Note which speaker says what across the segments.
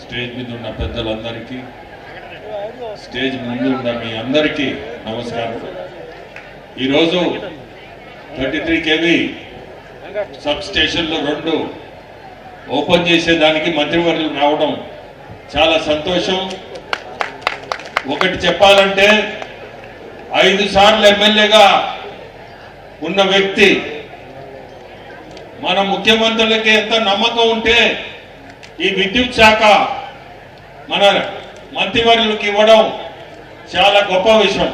Speaker 1: Stage మీద ఉన్న పెద్దలందరికీ, స్టేజ్ ముందు ఉన్న మీ అందరికీ నమస్కారం. ఈరోజు 33 kV సబ్ స్టేషన్లు 2 ఓపెన్ చేసేదానికి మంత్రివర్యులు రావడం చాలా సంతోషం. ఒకటి చెప్పాలంటే 5 సార్లు ఎమ్మెల్యేగా ఉన్న వ్యక్తి మన ముఖ్యమంత్రులకి ఎంత నమ్మకం ఉంటే ఈ విద్యుత్ శాఖ మన మంత్రివర్యులకు ఇవ్వడం చాలా గొప్ప విషయం.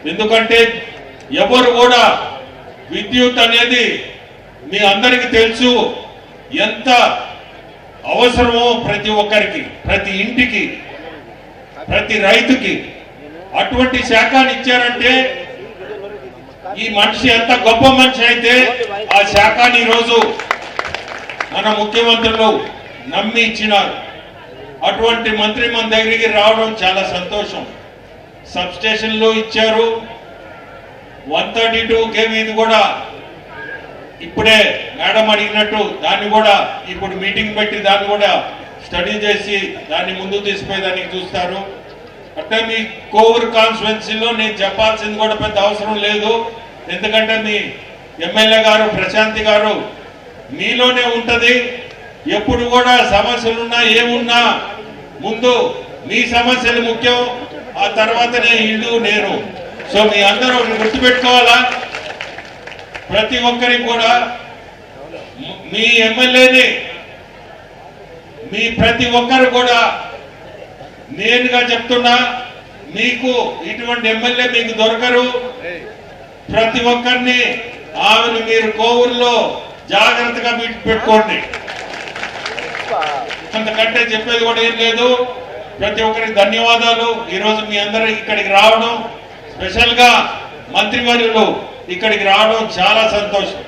Speaker 1: ఎందుకంటే ఎవరు కూడా విద్యుత్ అనేది మీ అందరికీ తెలుసు ఎంత అవసరమో, ప్రతి ఒక్కరికి, ప్రతి ఇంటికి, ప్రతి రైతుకి. అటువంటి శాఖని ఇచ్చారంటే ఈ మనిషి ఎంత గొప్ప మనిషి అయితే ఆ శాఖని ఈరోజు మన ముఖ్యమంత్రులు నమ్మి ఇచ్చినారు. అటువంటి మంత్రి మన దగ్గరికి రావడం చాలా సంతోషం. సబ్ స్టేషన్లో ఇచ్చారు. 132 kV ఇది కూడా ఇప్పుడే మేడం అడిగినట్టు దాన్ని కూడా ఇప్పుడు మీటింగ్ పెట్టి దాన్ని కూడా స్టడీ చేసి దాన్ని ముందుకు తీసుకుపోయేదానికి చూస్తారు. అంటే మీ కోవూరు కాన్స్టిట్యున్సీలో నేను చెప్పాల్సింది కూడా పెద్ద అవసరం లేదు. ఎందుకంటే మీ ఎమ్మెల్యే గారు ప్రశాంతి గారు మీలోనే ఉంటది. ఎప్పుడు కూడా సమస్యలున్నా ఏమున్నా ముందు మీ సమస్యలు ముఖ్యం, ఆ తర్వాతనే ఇల్లు నేను. సో మీ అందరూ గుర్తుపెట్టుకోవాలా. ప్రతి ఒక్కరికి కూడా మీ ఎమ్మెల్యేని మీ ప్రతి ఒక్కరు కూడా నేనుగా చెప్తున్నా, మీకు ఇటువంటి ఎమ్మెల్యే మీకు దొరకరు. ప్రతి ఒక్కరిని ఆమెను మీరు కోవూరులో జాగ్రత్తగా పెట్టుకోండి. అంతకంటే చెప్పేది కూడా ఏం లేదు. ప్రతి ఒక్కరికి ధన్యవాదాలు. ఈరోజు మీ అందరూ ఇక్కడికి రావడం, స్పెషల్ గా మంత్రివర్యులు ఇక్కడికి రావడం చాలా సంతోషం.